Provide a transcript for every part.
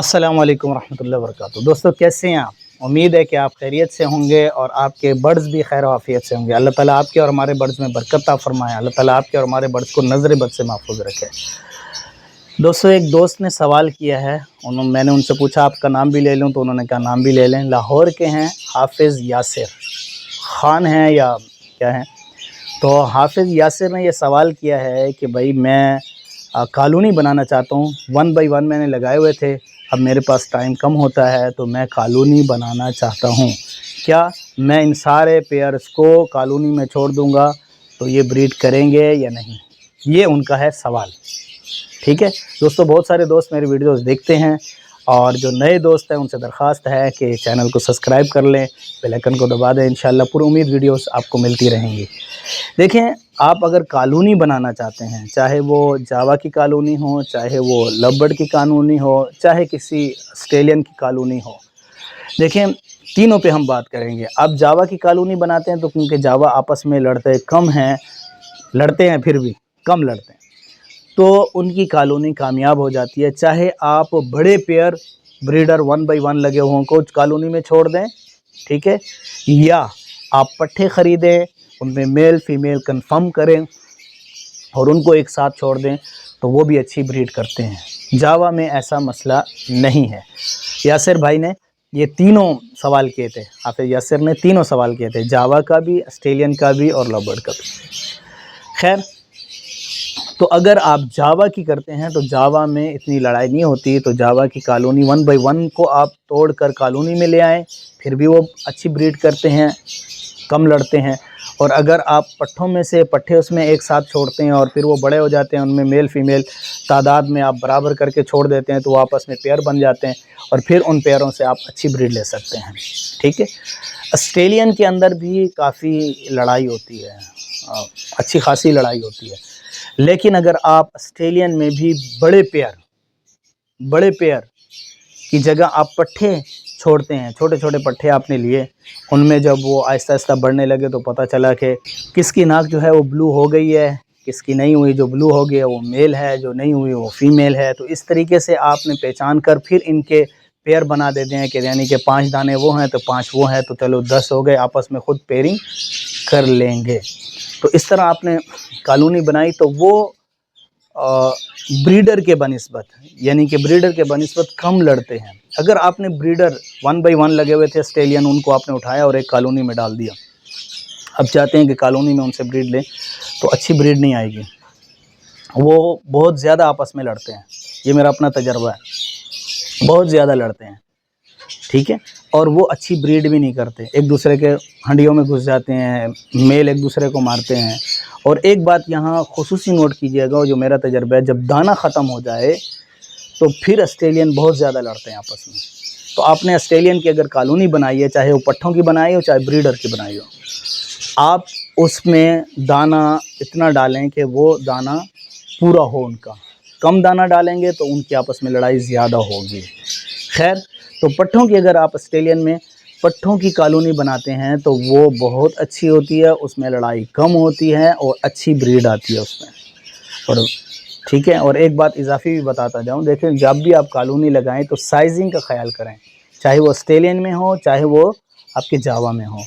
अस्सलाम वालेकुम रहमतुल्लाहि व बरकातुहू। दोस्तों कैसे हैं आप? उम्मीद है कि आप खैरियत से होंगे और आपके बर्ड्स भी खैर आफियत से होंगे। अल्लाह ताला आपके और हमारे बर्ड्स में बरकत अता फरमाए। अल्लाह ताला आपके और हमारे बर्ड्स को नज़र बद से महफूज रखे। दोस्तों एक दोस्त ने सवाल किया है, मैंने उनसे पूछा आपका नाम भी ले लूँ, तो उन्होंने कहा नाम भी ले लें। लाहौर के हैं, हाफिज़ यासिर ख़ान हैं या क्या हैं। तो हाफिज़ यासिर ने यह सवाल किया है कि भाई मैं कॉलोनी बनाना चाहता हूँ। 1 बाई 1 मैंने लगाए हुए थे, अब मेरे पास टाइम कम होता है तो मैं कॉलोनी बनाना चाहता हूँ। क्या मैं इन सारे पेयर्स को कॉलोनी में छोड़ दूँगा तो ये ब्रीड करेंगे या नहीं? ये उनका है सवाल। ठीक है दोस्तों, बहुत सारे दोस्त मेरे वीडियोस देखते हैं और जो नए दोस्त हैं उनसे दरख्वास्त है कि चैनल को सब्सक्राइब कर लें, बेल आइकन को दबा दें। इंशाल्लाह पूरी उम्मीद वीडियोस आपको मिलती रहेंगी। देखें, आप अगर कॉलोनी बनाना चाहते हैं, चाहे वो जावा की कॉलोनी हो, चाहे वो लव बर्ड की कॉलोनी हो, चाहे किसी ऑस्ट्रेलियन की कॉलोनी हो, देखें तीनों पे हम बात करेंगे। आप जावा की कॉलोनी बनाते हैं तो क्योंकि जावा आपस में लड़ते कम हैं, लड़ते हैं फिर भी कम लड़ते हैं, तो उनकी कॉलोनी कामयाब हो जाती है। चाहे आप बड़े पेयर ब्रीडर 1 बाई 1 लगे हुए को कॉलोनी में छोड़ दें, ठीक है, या आप पट्ठे ख़रीदें, उनमें मेल फीमेल कंफर्म करें और उनको एक साथ छोड़ दें, तो वो भी अच्छी ब्रीड करते हैं। जावा में ऐसा मसला नहीं है। यासिर भाई ने ये तीनों सवाल किए थे, हाफिज़ यासिर ने तीनों सवाल किए थे, जावा का भी, ऑस्ट्रेलियन का भी और लव बर्ड का भी। खैर, तो अगर आप जावा की करते हैं तो जावा में इतनी लड़ाई नहीं होती, तो जावा की कॉलोनी 1 बाई 1 को आप तोड़ कर कॉलोनी में ले आएँ, फिर भी वो अच्छी ब्रीड करते हैं, कम लड़ते हैं। और अगर आप पट्ठों में से पट्ठे उसमें एक साथ छोड़ते हैं और फिर वो बड़े हो जाते हैं, उनमें मेल फीमेल तादाद में आप बराबर करके छोड़ देते हैं, तो वो आपस में पेयर बन जाते हैं और फिर उन पेयरों से आप अच्छी ब्रीड ले सकते हैं। ठीक है, ऑस्ट्रेलियन के अंदर भी काफ़ी लड़ाई होती है, अच्छी खासी लड़ाई होती है। लेकिन अगर आप ऑस्ट्रेलियन में भी बड़े पेयर की जगह आप पट्ठे छोड़ते हैं, छोटे छोटे पट्ठे आपने लिए, उनमें जब वो आहिस्ता आहिस्ता बढ़ने लगे तो पता चला कि किसकी नाक जो है वो ब्लू हो गई है, किसकी नहीं हुई। जो ब्लू हो गया वो मेल है, जो नहीं हुई वो फीमेल है। तो इस तरीके से आपने पहचान कर फिर इनके पेयर बना देते हैं कि यानी कि 5 दाने वो हैं तो 5 वो हैं, तो चलो 10 हो गए, आपस में ख़ुद पेयरिंग कर लेंगे। तो इस तरह आपने कॉलोनी बनाई तो वो ब्रीडर के बनिस्बत, यानी कि ब्रीडर के बनिस्बत कम लड़ते हैं। अगर आपने ब्रीडर 1 बाई 1 लगे हुए थे ऑस्ट्रेलियन, उनको आपने उठाया और एक कॉलोनी में डाल दिया, अब चाहते हैं कि कॉलोनी में उनसे ब्रीड लें, तो अच्छी ब्रीड नहीं आएगी। वो बहुत ज़्यादा आपस में लड़ते हैं, ये मेरा अपना तजर्बा है, बहुत ज़्यादा लड़ते हैं। ठीक है, और वो अच्छी ब्रीड भी नहीं करते, एक दूसरे के हंडियों में घुस जाते हैं, मेल एक दूसरे को मारते हैं। और एक बात यहाँ खुसूसी नोट कीजिएगा, जो मेरा तजर्बा है, जब दाना ख़त्म हो जाए तो फिर ऑस्ट्रेलियन बहुत ज़्यादा लड़ते हैं आपस में। तो आपने ऑस्ट्रेलियन की अगर कॉलोनी बनाई है, चाहे वो पट्ठों की बनाई हो चाहे ब्रीडर की बनाई हो, आप उसमें दाना इतना डालें कि वो दाना पूरा हो उनका। कम दाना डालेंगे तो उनकी आपस में लड़ाई ज़्यादा होगी। खैर, तो पट्ठों की अगर आप ऑस्ट्रेलियन में पट्ठों की कॉलोनी बनाते हैं तो वो बहुत अच्छी होती है, उसमें लड़ाई कम होती है और अच्छी ब्रीड आती है उसमें। और ठीक है, और एक बात इजाफी भी बताता जाऊं, देखें जब भी आप कॉलोनी लगाएं तो साइजिंग का ख्याल करें, चाहे वो ऑस्ट्रेलियन में हो चाहे वो आपके जावा में हो,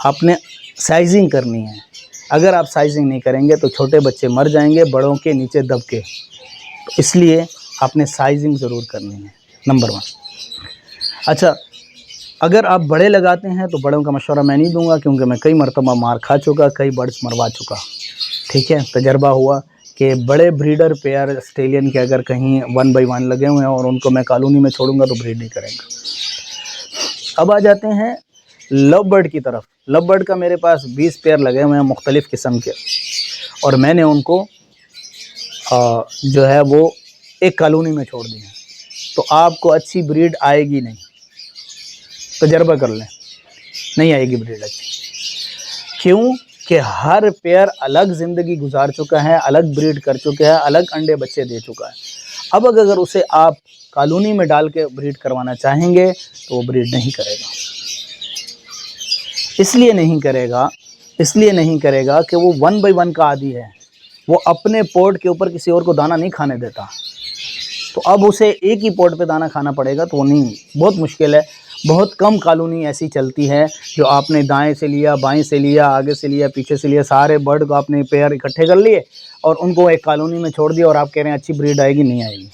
आपने साइजिंग करनी है। अगर आप साइजिंग नहीं करेंगे तो छोटे बच्चे मर जाएंगे बड़ों के नीचे दब के, तो इसलिए आपने साइजिंग ज़रूर करनी है, नंबर 1। अच्छा, अगर आप बड़े लगाते हैं तो बड़ों का मशवरा मैं नहीं दूंगा, क्योंकि मैं कई मरतबा मार खा चुका, कई बर्ड्स मरवा चुका। ठीक है, तजर्बा हुआ कि बड़े ब्रीडर पेयर ऑस्ट्रेलियन के अगर कहीं 1 बाई 1 लगे हुए हैं और उनको मैं कॉलोनी में छोड़ूंगा तो ब्रीड नहीं करेंगे। अब आ जाते हैं लव बर्ड की तरफ। लव बर्ड का मेरे पास 20 पेयर लगे हुए हैं मुख्तलिफ़ किस्म के, और मैंने उनको जो है वो एक कॉलोनी में छोड़ दिया। तो आपको अच्छी ब्रीड आएगी नहीं, तजर्बा कर लें, नहीं आएगी ब्रीड अच्छी। क्यों कि हर पेयर अलग ज़िंदगी गुजार चुका है, अलग ब्रीड कर चुका है, अलग अंडे बच्चे दे चुका है। अब अगर उसे आप कॉलोनी में डाल के ब्रीड करवाना चाहेंगे तो वो ब्रीड नहीं करेगा। इसलिए नहीं करेगा कि वो 1 बाई 1 का आदी है, वो अपने पोर्ट के ऊपर किसी और को दाना नहीं खाने देता। تو اب اسے ایک ہی پوٹ پہ دانہ کھانا پڑے گا تو وہ نہیں، بہت مشکل ہے۔ بہت کم کالونی ایسی چلتی ہے جو آپ نے دائیں سے لیا، بائیں سے لیا، آگے سے لیا، پیچھے سے لیا، سارے برڈ کو آپ نے پیئر اکٹھے کر لیے اور ان کو ایک کالونی میں چھوڑ دیا اور آپ کہہ رہے ہیں اچھی بریڈ آئے گی، نہیں آئے گی۔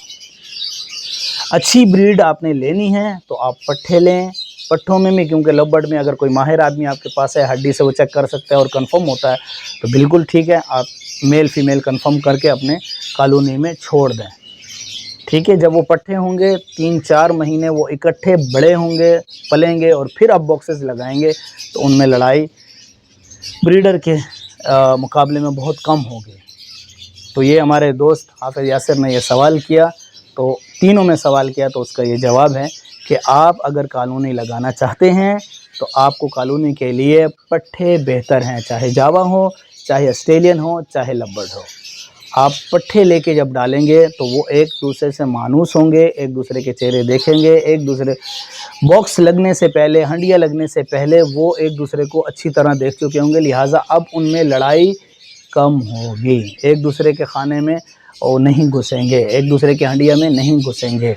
اچھی بریڈ آپ نے لینی ہے تو آپ پٹھے لیں، پٹھوں میں بھی، کیونکہ لو برڈ میں اگر کوئی ماہر آدمی آپ کے پاس ہے، ہڈی سے وہ چیک کر سکتا ہے اور کنفرم ہوتا ہے تو بالکل ٹھیک ہے، آپ میل فیمیل کنفرم کر کے اپنے کالونی میں چھوڑ دیں، ٹھیک ہے۔ جب وہ پٹھے ہوں گے 3-4 مہینے وہ اکٹھے بڑے ہوں گے، پلیں گے اور پھر آپ باکسز لگائیں گے تو ان میں لڑائی بریڈر کے مقابلے میں بہت کم ہوگی۔ تو یہ ہمارے دوست حافظ یاسر نے یہ سوال کیا، تو تینوں میں سوال کیا تو اس کا یہ جواب ہے کہ آپ اگر کالونی لگانا چاہتے ہیں تو آپ کو کالونی کے لیے پٹھے بہتر ہیں، چاہے جاوا ہو، چاہے آسٹریلین ہو، چاہے لبرڈ ہو۔ آپ پٹھے لے کے جب ڈالیں گے تو وہ ایک دوسرے سے مانوس ہوں گے، ایک دوسرے کے چہرے دیکھیں گے، ایک دوسرے باکس لگنے سے پہلے، ہنڈیا لگنے سے پہلے وہ ایک دوسرے کو اچھی طرح دیکھ چکے ہوں گے، لہٰذا اب ان میں لڑائی کم ہوگی، ایک دوسرے کے خانے میں وہ نہیں گھسیں گے، ایک دوسرے کے ہنڈیا میں نہیں گھسیں گے،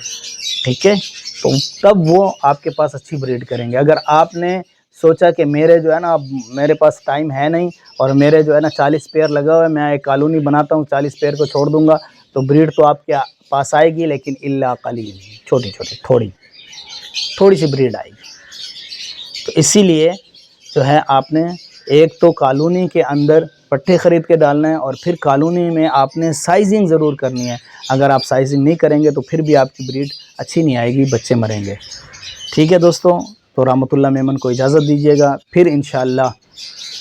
ٹھیک ہے۔ تو تب وہ آپ کے پاس اچھی بریڈ کریں گے۔ اگر آپ نے سوچا کہ میرے جو ہے نا، اب میرے پاس ٹائم ہے نہیں اور میرے جو ہے نا 40 پیئر لگا ہوا ہے، میں ایک کالونی بناتا ہوں 40 پیئر کو چھوڑ دوں گا، تو بریڈ تو آپ کے پاس آئے گی لیکن الا قلیل، چھوٹی چھوٹی تھوڑی سی بریڈ آئے گی۔ تو اسی لیے جو ہے آپ نے ایک تو کالونی کے اندر پٹھے خرید کے ڈالنا ہے اور پھر کالونی میں آپ نے سائزنگ ضرور کرنی ہے۔ اگر آپ سائزنگ نہیں کریں گے تو پھر بھی آپ کی بریڈ اچھی نہیں آئے گی، بچے مریں گے، ٹھیک ہے دوستوں۔ تو رحمت اللہ میمن کو اجازت دیجیے گا، پھر انشاءاللہ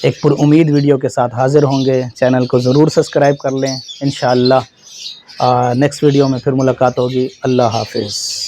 ایک پر امید ویڈیو کے ساتھ حاضر ہوں گے۔ چینل کو ضرور سبسکرائب کر لیں، انشاءاللہ نیکسٹ ویڈیو میں پھر ملاقات ہوگی۔ اللہ حافظ۔